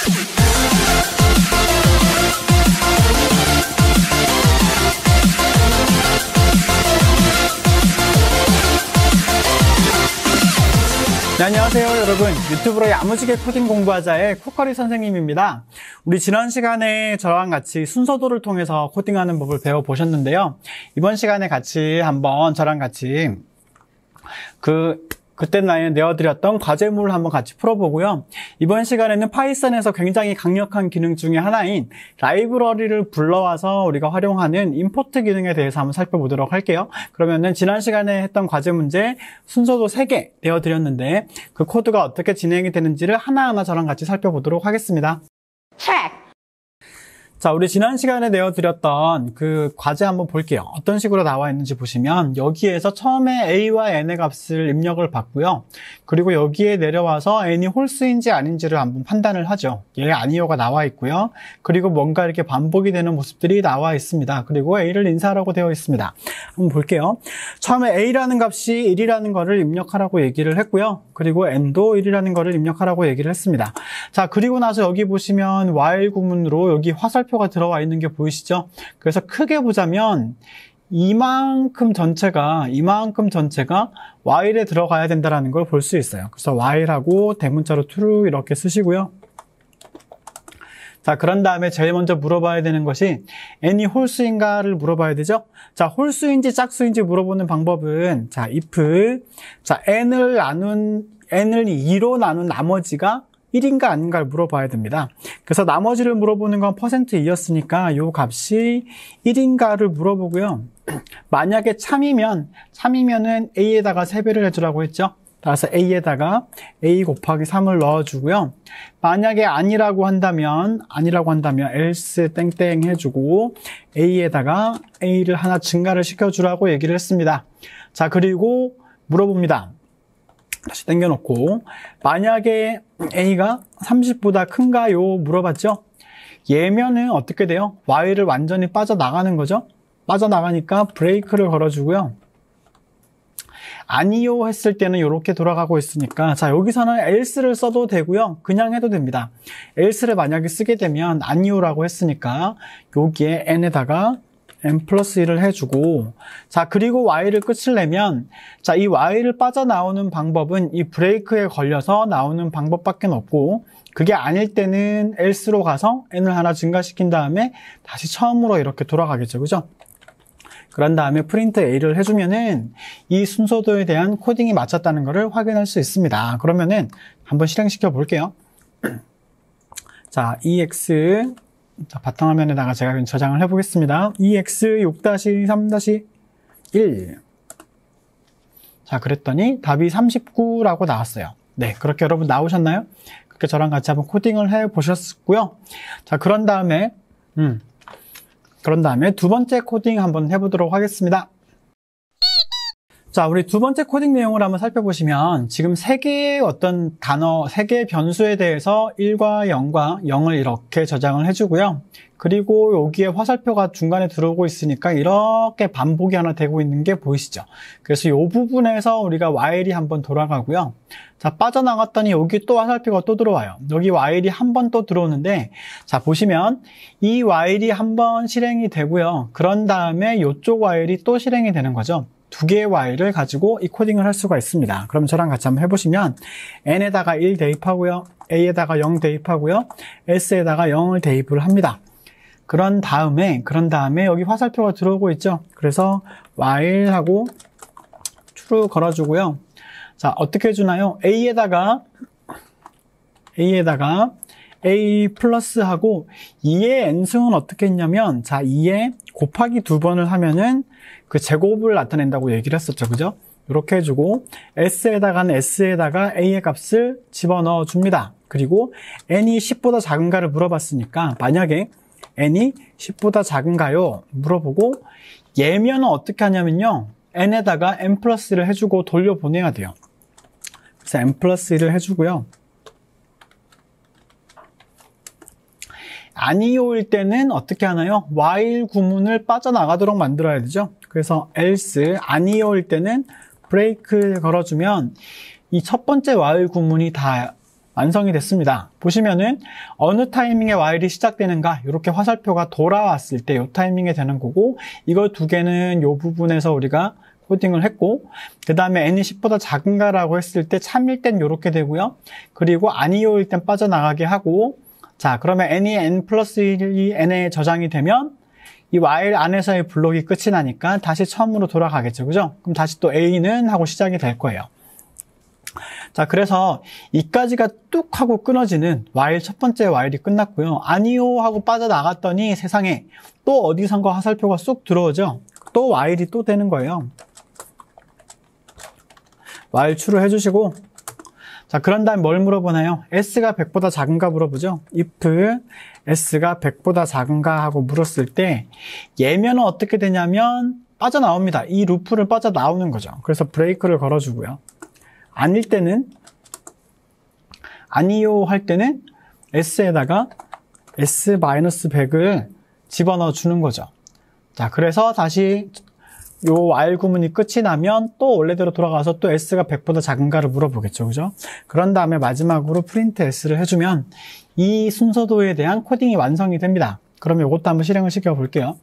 네, 안녕하세요 여러분, 유튜브로 야무지게 코딩 공부하자의 코커리 선생님입니다. 우리 지난 시간에 저랑 같이 순서도를 통해서 코딩하는 법을 배워보셨는데요. 이번 시간에 같이 한번 저랑 같이 그때 내어드렸던 과제물을 한번 같이 풀어보고요. 이번 시간에는 파이썬에서 굉장히 강력한 기능 중에 하나인 라이브러리를 불러와서 우리가 활용하는 임포트 기능에 대해서 한번 살펴보도록 할게요. 그러면은 지난 시간에 했던 과제 문제 순서도 3개 내어드렸는데 그 코드가 어떻게 진행이 되는지를 하나하나 저랑 같이 살펴보도록 하겠습니다. 자, 우리 지난 시간에 내어드렸던 그 과제 한번 볼게요. 어떤 식으로 나와 있는지 보시면 여기에서 처음에 a와 n의 값을 입력을 받고요. 그리고 여기에 내려와서 n이 홀수인지 아닌지를 한번 판단을 하죠. 얘 아니요가 나와 있고요. 그리고 뭔가 이렇게 반복이 되는 모습들이 나와 있습니다. 그리고 a를 인사하라고 되어 있습니다. 한번 볼게요. 처음에 a라는 값이 1이라는 거를 입력하라고 얘기를 했고요. 그리고 n도 1이라는 거를 입력하라고 얘기를 했습니다. 자, 그리고 나서 여기 보시면 while 구문으로 여기 화살표가 들어와 있는 게 보이시죠? 그래서 크게 보자면 이만큼 전체가 while에 들어가야 된다는 걸 볼 수 있어요. 그래서 while하고 대문자로 true 이렇게 쓰시고요. 자, 그런 다음에 제일 먼저 물어봐야 되는 것이 n이 홀수인가를 물어봐야 되죠? 자, 홀수인지 짝수인지 물어보는 방법은 자, if 자, n을 2로 나눈 나머지가 1인가 아닌가를 물어봐야 됩니다. 그래서 나머지를 물어보는 건 %2였으니까 이 값이 1인가를 물어보고요. 만약에 참이면은 a에다가 3배를 해주라고 했죠. 따라서 a에다가 a 곱하기 3을 넣어주고요. 만약에 아니라고 한다면 else 땡땡 해주고 a에다가 a를 하나 증가를 시켜주라고 얘기를 했습니다. 자, 그리고 물어봅니다. 다시 당겨놓고 만약에 a가 30보다 큰가요? 물어봤죠? 얘면은 어떻게 돼요? while을 완전히 빠져나가는 거죠? 빠져나가니까 브레이크를 걸어주고요. 아니요 했을 때는 이렇게 돌아가고 있으니까 자, 여기서는 else를 써도 되고요. 그냥 해도 됩니다. else를 만약에 쓰게 되면 아니요라고 했으니까 여기에 n에다가 n 플러스 1을 해주고 자, 그리고 while을 끝을 내면 자, 이 while을 빠져나오는 방법은 이 브레이크에 걸려서 나오는 방법밖에 없고 그게 아닐 때는 else로 가서 n을 하나 증가시킨 다음에 다시 처음으로 이렇게 돌아가겠죠, 그죠? 그런 다음에 프린트 a를 해주면은 이 순서도에 대한 코딩이 맞췄다는 것을 확인할 수 있습니다. 그러면은 한번 실행시켜 볼게요. 자, ex 자, 바탕화면에다가 제가 저장을 해보겠습니다. ex 6-3-1 자, 그랬더니 답이 39라고 나왔어요. 네, 그렇게 여러분 나오셨나요? 그렇게 저랑 같이 한번 코딩을 해보셨고요. 자, 그런 다음에 두 번째 코딩 한번 해보도록 하겠습니다. 자, 우리 두 번째 코딩 내용을 한번 살펴보시면 지금 3개의 어떤 단어, 3개의 변수에 대해서 1과 0과 0을 이렇게 저장을 해주고요. 그리고 여기에 화살표가 중간에 들어오고 있으니까 이렇게 반복이 하나 되고 있는 게 보이시죠? 그래서 이 부분에서 우리가 while이 한번 돌아가고요. 자, 빠져나갔더니 여기 또 화살표가 또 들어와요. 여기 while이 한 번 또 들어오는데 자, 보시면 이 while이 한 번 실행이 되고요. 그런 다음에 이쪽 while이 또 실행이 되는 거죠. 2개의 while을 가지고 이 코딩을 할 수가 있습니다. 그럼 저랑 같이 한번 해보시면 n에다가 1 대입하고요. a에다가 0 대입하고요. s에다가 0을 대입을 합니다. 그런 다음에 여기 화살표가 들어오고 있죠. 그래서 while하고 true 걸어주고요. 자, 어떻게 해주나요? a에다가 a 플러스하고 2의 n승은 어떻게 했냐면 자, 2에 곱하기 2번을 하면은 그 제곱을 나타낸다고 얘기를 했었죠, 그죠? 이렇게 해주고 s에다가는 s에다가 a의 값을 집어넣어 줍니다. 그리고 n이 10보다 작은가를 물어봤으니까 만약에 n이 10보다 작은가요? 물어보고 얘면 어떻게 하냐면요, n에다가 n 플러스 1을 해주고 돌려보내야 돼요. 그래서 n 플러스 1을 해주고요. 아니요일 때는 어떻게 하나요? while 구문을 빠져나가도록 만들어야 되죠. 그래서 else, 아니요일 때는 브레이크 걸어주면 이 첫 번째 while 구문이 다 완성이 됐습니다. 보시면은 어느 타이밍에 while이 시작되는가 이렇게 화살표가 돌아왔을 때 이 타이밍에 되는 거고, 이거 두 개는 이 부분에서 우리가 코딩을 했고, 그 다음에 n이 10보다 작은가라고 했을 때 참일 땐 이렇게 되고요. 그리고 아니요일 땐 빠져나가게 하고, 자 그러면 n이 n 플러스 1이 n에 저장이 되면 이 while 안에서의 블록이 끝이 나니까 다시 처음으로 돌아가겠죠. 그죠? 그럼 다시 또 a는 하고 시작이 될 거예요. 자, 그래서 이까지가 뚝 하고 끊어지는 while 첫 번째 while이 끝났고요. 아니요 하고 빠져나갔더니 세상에 또 어디선가 화살표가 쏙 들어오죠. 또 while이 또 되는 거예요. while true를 해주시고, 자 그런 다음 뭘 물어보나요? s가 100보다 작은가 물어보죠. if s가 100보다 작은가 하고 물었을 때 예면은 어떻게 되냐면 빠져나옵니다. 이 루프를 빠져나오는 거죠. 그래서 브레이크를 걸어주고요. 아닐 때는, 아니요 할 때는 s에다가 s-100을 집어넣어 주는 거죠. 자, 그래서 다시 요 while 구문이 끝이 나면 또 원래대로 돌아가서 또 s가 100보다 작은가를 물어보겠죠. 그죠? 그런 다음에 마지막으로 print s를 해주면 이 순서도에 대한 코딩이 완성이 됩니다. 그러면 이것도 한번 실행을 시켜 볼게요.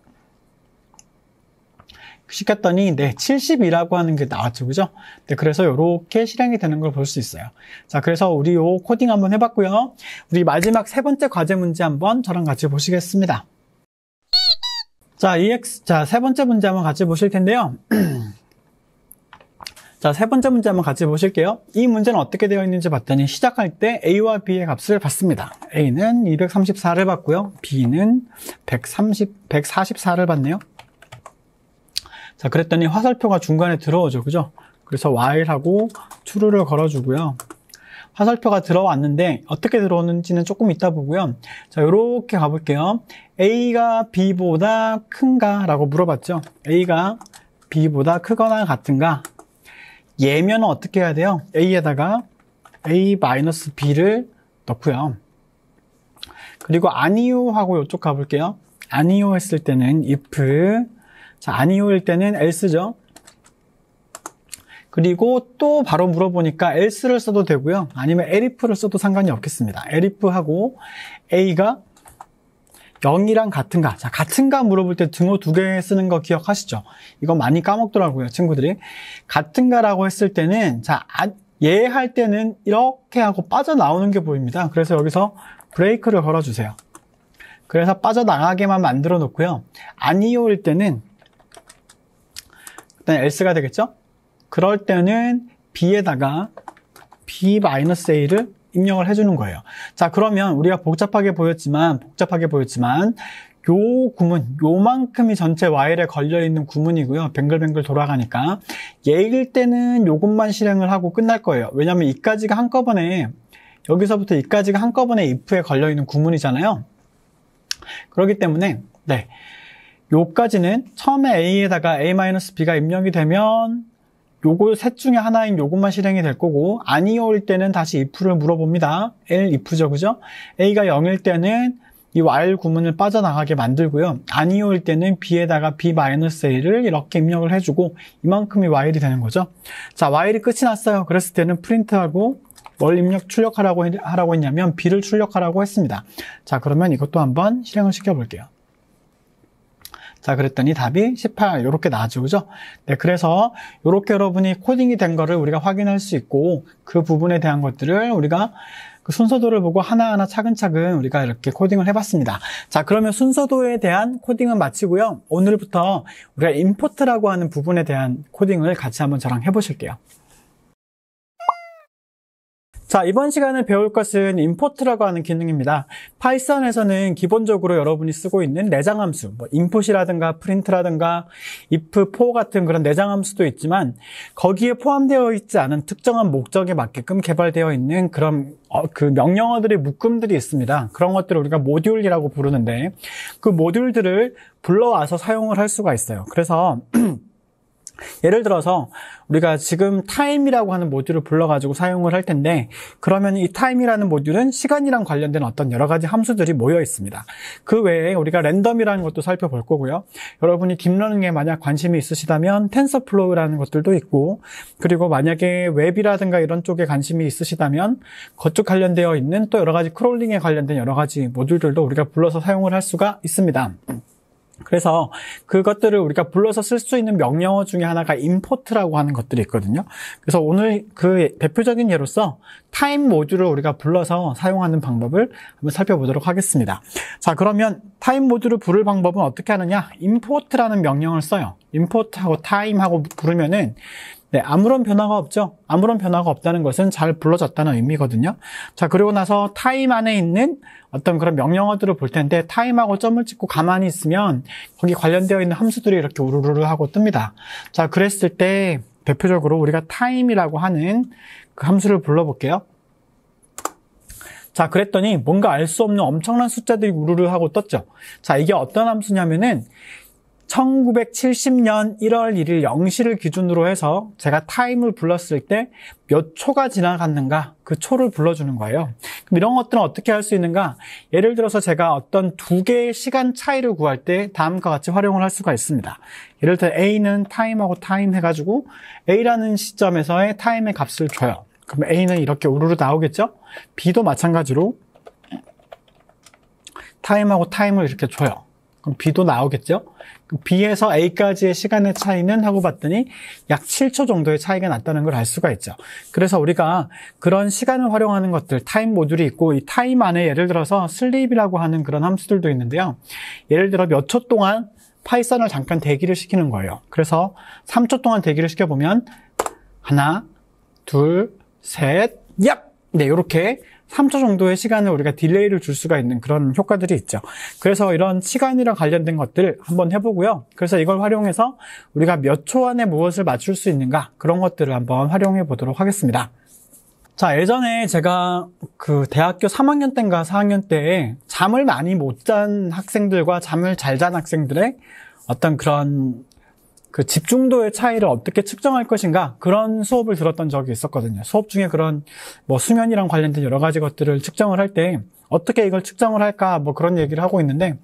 시켰더니 네 70이라고 하는 게 나왔죠. 그죠? 네, 그래서 이렇게 실행이 되는 걸 볼 수 있어요. 자, 그래서 우리 요 코딩 한번 해봤고요. 우리 마지막 세 번째 과제 문제 한번 저랑 같이 보시겠습니다. 자, 세 번째 문제 한번 같이 보실 텐데요. 자, 세 번째 문제 한번 같이 보실게요. 이 문제는 어떻게 되어 있는지 봤더니 시작할 때 A와 B의 값을 받습니다. A는 234를 받고요. B는 144를 받네요. 자, 그랬더니 화살표가 중간에 들어오죠. 그죠? 그래서 while하고 true를 걸어주고요. 화살표가 들어왔는데 어떻게 들어오는지는 조금 이따 보고요. 자, 요렇게 가볼게요. A가 B보다 큰가? 라고 물어봤죠. A가 B보다 크거나 같은가? 예면은 어떻게 해야 돼요? A에다가 A-B를 넣고요. 그리고 아니요 하고 이쪽 가볼게요. 아니요 했을 때는 if, 자, 아니요일 때는 else죠. 그리고 또 바로 물어보니까 else를 써도 되고요. 아니면 elif를 써도 상관이 없겠습니다. elif하고 A가 0이랑 같은가? 자, 같은가 물어볼 때 등호 두 개 쓰는 거 기억하시죠? 이거 많이 까먹더라고요, 친구들이. 같은가라고 했을 때는, 자, 얘 할 때는 이렇게 하고 빠져나오는 게 보입니다. 그래서 여기서 브레이크를 걸어주세요. 그래서 빠져나가게만 만들어 놓고요. 아니요일 때는, 일단 else가 되겠죠? 그럴 때는 B에다가 B-A를 입력을 해주는 거예요. 자, 그러면 우리가 복잡하게 보였지만 요 구문, 요만큼이 전체 while에 걸려있는 구문이고요. 뱅글뱅글 돌아가니까 얘일 때는 요것만 실행을 하고 끝날 거예요. 왜냐면 이까지가 한꺼번에, 여기서부터 이까지가 한꺼번에 if에 걸려있는 구문이잖아요. 그렇기 때문에 네, 요까지는 처음에 A에다가 A-B가 입력이 되면 요거 셋 중에 하나인 요것만 실행이 될 거고, 아니요일 때는 다시 if를 물어봅니다. elif죠, 그죠? A가 0일 때는 이 while 구문을 빠져나가게 만들고요. 아니요일 때는 B에다가 B-A를 이렇게 입력을 해주고, 이만큼이 while이 되는 거죠. 자, while이 끝이 났어요. 그랬을 때는 print하고 뭘 출력하라고 했냐면 B를 출력하라고 했습니다. 자, 그러면 이것도 한번 실행을 시켜볼게요. 자, 그랬더니 답이 18 이렇게 나왔죠. 그죠? 네, 그래서 이렇게 여러분이 코딩이 된 거를 우리가 확인할 수 있고, 그 부분에 대한 것들을 우리가 그 순서도를 보고 하나하나 차근차근 우리가 이렇게 코딩을 해봤습니다. 자, 그러면 순서도에 대한 코딩은 마치고요. 오늘부터 우리가 임포트라고 하는 부분에 대한 코딩을 같이 한번 저랑 해보실게요. 자, 이번 시간에 배울 것은 import라고 하는 기능입니다. 파이썬에서는 기본적으로 여러분이 쓰고 있는 내장 함수, 뭐 import이라든가 print라든가 if, for 같은 그런 내장 함수도 있지만, 거기에 포함되어 있지 않은 특정한 목적에 맞게끔 개발되어 있는 그런 그 명령어들의 묶음들이 있습니다. 그런 것들을 우리가 모듈이라고 부르는데, 그 모듈들을 불러와서 사용을 할 수가 있어요. 그래서 예를 들어서 우리가 지금 time이라고 하는 모듈을 불러가지고 사용을 할 텐데, 그러면 이 time이라는 모듈은 시간이랑 관련된 어떤 여러 가지 함수들이 모여 있습니다. 그 외에 우리가 랜덤이라는 것도 살펴볼 거고요. 여러분이 딥러닝에 만약 관심이 있으시다면 텐서플로우라는 것들도 있고, 그리고 만약에 웹이라든가 이런 쪽에 관심이 있으시다면 그쪽 관련되어 있는 또 여러 가지 크롤링에 관련된 여러 가지 모듈들도 우리가 불러서 사용을 할 수가 있습니다. 그래서 그것들을 우리가 불러서 쓸 수 있는 명령어 중에 하나가 import라고 하는 것들이 있거든요. 그래서 오늘 그 대표적인 예로서 time 모듈을 우리가 불러서 사용하는 방법을 한번 살펴보도록 하겠습니다. 자, 그러면 time 모듈을 부를 방법은 어떻게 하느냐? import라는 명령을 써요. import하고 time하고 부르면은 아무런 변화가 없죠. 아무런 변화가 없다는 것은 잘 불러졌다는 의미거든요. 자, 그리고 나서 time 안에 있는 어떤 그런 명령어들을 볼 텐데, time하고 점을 찍고 가만히 있으면 거기 관련되어 있는 함수들이 이렇게 우르르 하고 뜹니다. 자, 그랬을 때 대표적으로 우리가 time이라고 하는 그 함수를 불러볼게요. 자, 그랬더니 뭔가 알 수 없는 엄청난 숫자들이 우르르 하고 떴죠. 자, 이게 어떤 함수냐면은 1970년 1월 1일 0시를 기준으로 해서 제가 타임을 불렀을 때 몇 초가 지나갔는가, 그 초를 불러주는 거예요. 그럼 이런 것들은 어떻게 할 수 있는가? 예를 들어서 제가 어떤 두 개의 시간 차이를 구할 때 다음과 같이 활용을 할 수가 있습니다. 예를 들어 A는 타임하고 타임 해가지고 A라는 시점에서의 타임의 값을 줘요. 그럼 A는 이렇게 우르르 나오겠죠? B도 마찬가지로 타임하고 타임을 이렇게 줘요. 그럼 B도 나오겠죠? B에서 A까지의 시간의 차이는 하고 봤더니 약 7초 정도의 차이가 났다는 걸 알 수가 있죠. 그래서 우리가 그런 시간을 활용하는 것들, 타임 모듈이 있고, 이 타임 안에 예를 들어서 슬립이라고 하는 그런 함수들도 있는데요. 예를 들어 몇 초 동안 파이썬을 잠깐 대기를 시키는 거예요. 그래서 3초 동안 대기를 시켜보면 하나, 둘, 셋, 얍! 네, 이렇게 3초 정도의 시간을 우리가 딜레이를 줄 수가 있는 그런 효과들이 있죠. 그래서 이런 시간이랑 관련된 것들 한번 해보고요. 그래서 이걸 활용해서 우리가 몇 초 안에 무엇을 맞출 수 있는가, 그런 것들을 한번 활용해 보도록 하겠습니다. 자, 예전에 제가 그 대학교 3학년 때인가 4학년 때에 잠을 많이 못 잔 학생들과 잠을 잘 잔 학생들의 어떤 그런 그 집중도의 차이를 어떻게 측정할 것인가, 그런 수업을 들었던 적이 있었거든요. 수업 중에 그런 뭐 수면이랑 관련된 여러 가지 것들을 측정을 할 때 어떻게 이걸 측정을 할까, 뭐 그런 얘기를 하고 있는데,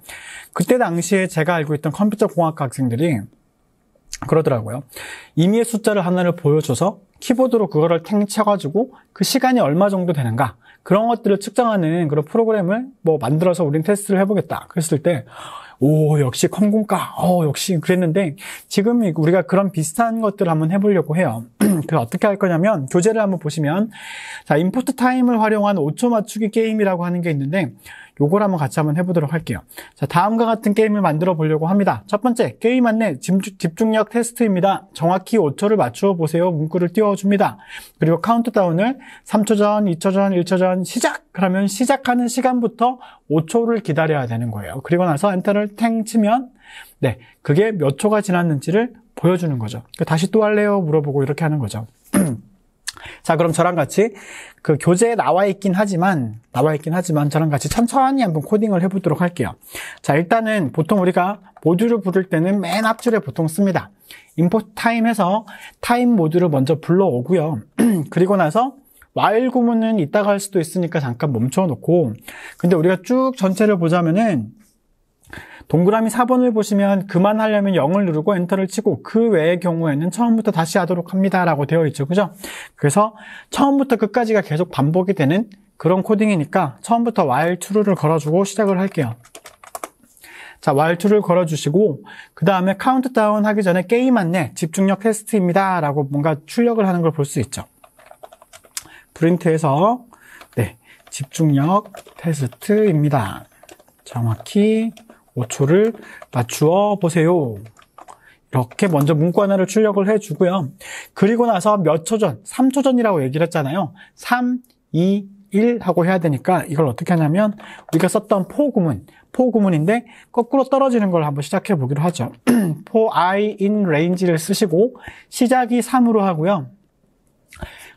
그때 당시에 제가 알고 있던 컴퓨터 공학과 학생들이 그러더라고요. 임의의 숫자를 하나를 보여줘서 키보드로 그거를 탱 쳐가지고 그 시간이 얼마 정도 되는가, 그런 것들을 측정하는 그런 프로그램을 뭐 만들어서 우린 테스트를 해보겠다 그랬을 때, 오, 역시 컴공과, 역시 그랬는데, 지금 우리가 그런 비슷한 것들을 한번 해보려고 해요. 그 어떻게 할 거냐면, 교재를 한번 보시면, 자, 임포트 타임을 활용한 5초 맞추기 게임이라고 하는 게 있는데, 요걸 한번 같이 한번 해보도록 할게요. 자, 다음과 같은 게임을 만들어 보려고 합니다. 첫 번째, 게임 안내 집중력 테스트입니다. 정확히 5초를 맞추어 보세요. 문구를 띄워줍니다. 그리고 카운트다운을 3초 전, 2초 전, 1초 전, 시작! 그러면 시작하는 시간부터 5초를 기다려야 되는 거예요. 그리고 나서 엔터를 탱 치면, 네, 그게 몇 초가 지났는지를 보여주는 거죠. 다시 또 할래요? 물어보고 이렇게 하는 거죠. 자, 그럼 저랑 같이 그 교재에 나와 있긴 하지만 저랑 같이 천천히 한번 코딩을 해보도록 할게요. 자, 일단은 보통 우리가 모듈을 부를 때는 맨 앞줄에 보통 씁니다. import time 해서 타임 모듈을 먼저 불러오고요. 그리고 나서 while 구문은 이따가 할 수도 있으니까 잠깐 멈춰놓고, 근데 우리가 쭉 전체를 보자면은 동그라미 4번을 보시면 그만하려면 0을 누르고 엔터를 치고, 그 외의 경우에는 처음부터 다시 하도록 합니다 라고 되어 있죠. 그죠? 그래서 처음부터 끝까지가 계속 반복이 되는 그런 코딩이니까 처음부터 while true를 걸어주고 시작을 할게요. 자, while true를 걸어주시고, 그 다음에 카운트다운 하기 전에 게임 안내 집중력 테스트입니다 라고 뭔가 출력을 하는 걸 볼 수 있죠. 프린트해서 네, 집중력 테스트입니다. 정확히 5초를 맞추어 보세요. 이렇게 먼저 문구 하나를 출력을 해주고요. 그리고 나서 몇 초 전, 3초 전이라고 얘기를 했잖아요. 3, 2, 1 하고 해야 되니까 이걸 어떻게 하냐면, 우리가 썼던 포구문인데 거꾸로 떨어지는 걸 한번 시작해 보기로 하죠. for I in range를 쓰시고 시작이 3으로 하고요.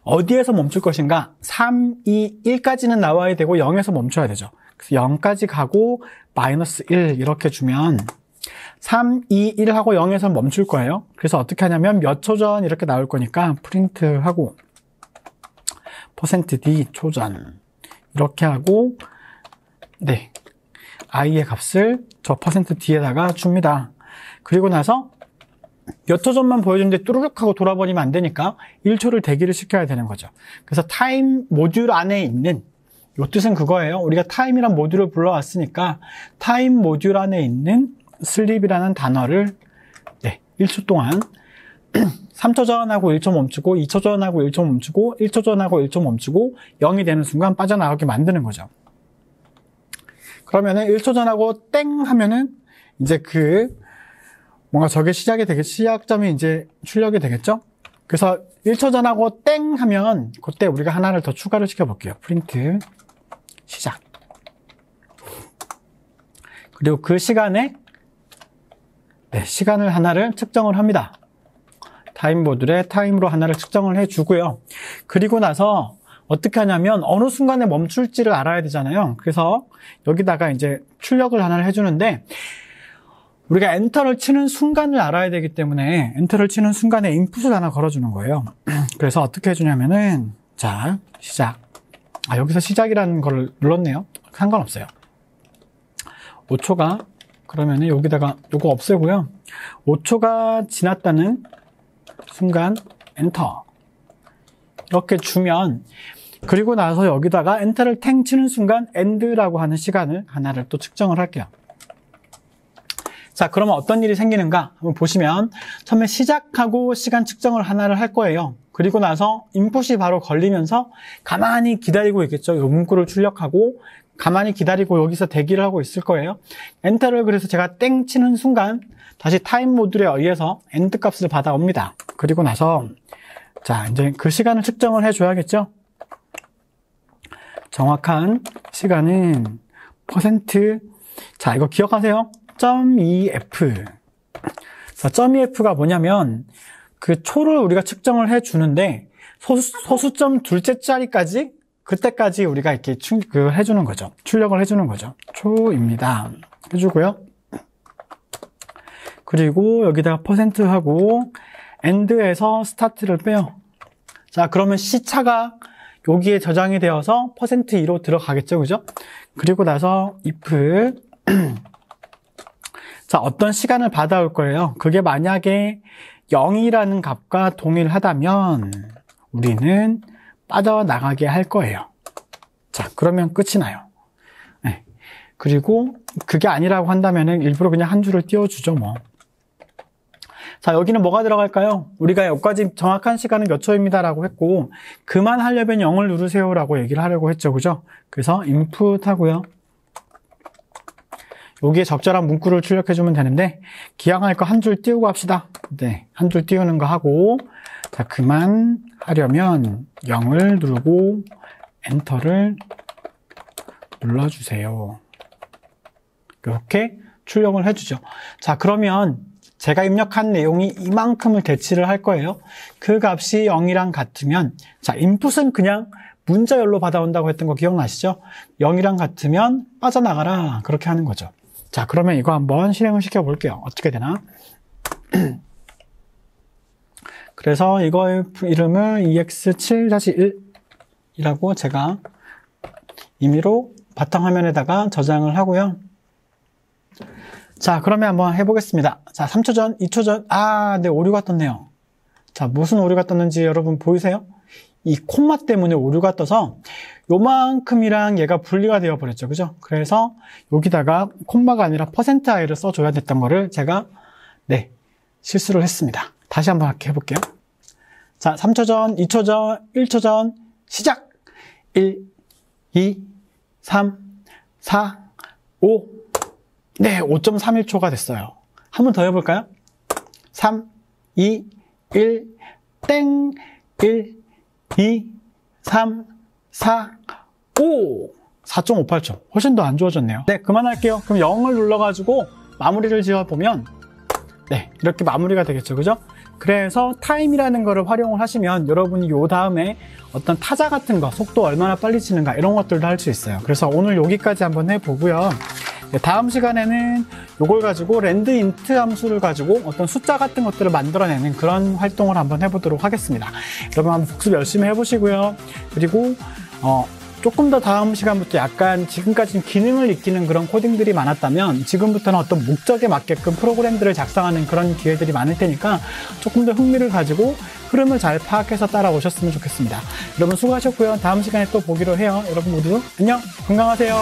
어디에서 멈출 것인가? 3, 2, 1까지는 나와야 되고 0에서 멈춰야 되죠. 그래서 0까지 가고 마이너스 1 이렇게 주면, 3, 2, 1 하고 0에서 멈출 거예요. 그래서 어떻게 하냐면 몇 초 전 이렇게 나올 거니까 프린트하고 %d 초전 이렇게 하고 네, i의 값을 저 %d에다가 줍니다. 그리고 나서 몇 초 전만 보여주는데 뚜루룩 하고 돌아버리면 안 되니까 1초를 대기를 시켜야 되는 거죠. 그래서 타임 모듈 안에 있는 이 뜻은 그거예요. 우리가 타임이란 모듈을 불러왔으니까 타임 모듈 안에 있는 슬립이라는 단어를 네, 1초 동안 3초 전하고 1초 멈추고 2초 전하고 1초 멈추고 1초 전하고 1초 멈추고 0이 되는 순간 빠져나오게 만드는 거죠. 그러면은 1초 전하고 땡 하면은 이제 뭔가 저게 시작점이 이제 출력이 되겠죠? 그래서 1초 전하고 땡 하면 그때 우리가 하나를 더 추가를 시켜 볼게요. 프린트 시작. 그리고 그 시간에 네, 시간을 하나를 측정을 합니다. 타임 모듈에 타임으로 하나를 측정을 해주고요. 그리고 나서 어떻게 하냐면 어느 순간에 멈출지를 알아야 되잖아요. 그래서 여기다가 이제 출력을 하나를 해주는데 우리가 엔터를 치는 순간을 알아야 되기 때문에 엔터를 치는 순간에 인풋을 하나 걸어주는 거예요. 그래서 어떻게 해주냐면은 자, 시작. 여기서 시작이라는 걸 눌렀네요. 상관없어요. 5초가 그러면은 여기다가 요거 없애고요. 5초가 지났다는 순간 엔터 이렇게 주면 그리고 나서 여기다가 엔터를 탱 치는 순간 엔드라고 하는 시간을 하나를 또 측정을 할게요. 자, 그러면 어떤 일이 생기는가 한번 보시면 처음에 시작하고 시간 측정을 하나를 할 거예요. 그리고 나서 인풋이 바로 걸리면서 가만히 기다리고 있겠죠. 이 문구를 출력하고 가만히 기다리고 여기서 대기를 하고 있을 거예요. 엔터를 그래서 제가 땡 치는 순간 다시 타임 모듈에 의해서 엔드 값을 받아옵니다. 그리고 나서 자, 이제 그 시간을 측정을 해줘야겠죠. 정확한 시간은 자, 이거 기억하세요. .2f. 자, .2f가 뭐냐면 그 초를 우리가 측정을 해주는데 소수점 둘째 자리까지 그때까지 우리가 이렇게 해주는 거죠. 출력을 해주는 거죠. 초입니다. 해주고요. 그리고 여기다가 %하고 end에서 start를 빼요. 자, 그러면 시차가 여기에 저장이 되어서 %2로 들어가겠죠. 그죠? 그리고 나서 if 자, 어떤 시간을 받아올 거예요. 그게 만약에 0이라는 값과 동일하다면 우리는 빠져나가게 할 거예요. 자, 그러면 끝이 나요. 네. 그리고 그게 아니라고 한다면 일부러 그냥 한 줄을 띄워주죠, 뭐. 자, 여기는 뭐가 들어갈까요? 우리가 여기까지 정확한 시간은 몇 초입니다라고 했고 그만하려면 0을 누르세요라고 얘기를 하려고 했죠, 그죠? 그래서 input 하고요. 여기에 적절한 문구를 출력해주면 되는데 기왕할 거 한 줄 띄우고 합시다. 네, 한 줄 띄우는 거 하고 자, 그만하려면 0을 누르고 엔터를 눌러주세요. 이렇게 출력을 해주죠. 자, 그러면 제가 입력한 내용이 이만큼을 대치를 할 거예요. 그 값이 0이랑 같으면 자, 인풋은 그냥 문자열로 받아온다고 했던 거 기억나시죠? 0이랑 같으면 빠져나가라 그렇게 하는 거죠. 자, 그러면 이거 한번 실행을 시켜 볼게요. 어떻게 되나? 그래서 이거의 이름을 ex7-1이라고 제가 임의로 바탕화면에다가 저장을 하고요. 자, 그러면 한번 해보겠습니다. 자, 3초 전, 2초 전, 네, 오류가 떴네요. 자, 무슨 오류가 떴는지 여러분 보이세요? 이 콤마 때문에 오류가 떠서 요만큼이랑 얘가 분리가 되어 버렸죠. 그죠? 그래서 여기다가 콤마가 아니라 %i를 써줘야 됐던 거를 제가 네, 실수를 했습니다. 다시 한번 해볼게요. 자, 3초 전, 2초 전, 1초 전, 시작! 1, 2, 3, 4, 5. 네, 5.31초가 됐어요. 한 번 더 해볼까요? 3, 2, 1, 땡! 1, 2, 3, 4, 5! 4.58초. 훨씬 더 안 좋아졌네요. 네, 그만할게요. 그럼 0을 눌러가지고 마무리를 지어보면 네, 이렇게 마무리가 되겠죠. 그죠? 그래서 타임이라는 거를 활용을 하시면 여러분이 요 다음에 어떤 타자 같은 거, 속도 얼마나 빨리 치는가 이런 것들도 할 수 있어요. 그래서 오늘 여기까지 한번 해보고요. 네, 다음 시간에는 이걸 가지고 랜드인트 함수를 가지고 어떤 숫자 같은 것들을 만들어내는 그런 활동을 한번 해보도록 하겠습니다. 여러분 한번 복습 열심히 해보시고요. 그리고 조금 더 다음 시간부터 약간 지금까지는 기능을 익히는 그런 코딩들이 많았다면 지금부터는 어떤 목적에 맞게끔 프로그램들을 작성하는 그런 기회들이 많을 테니까 조금 더 흥미를 가지고 흐름을 잘 파악해서 따라오셨으면 좋겠습니다. 여러분 수고하셨고요. 다음 시간에 또 보기로 해요. 여러분 모두 안녕, 건강하세요.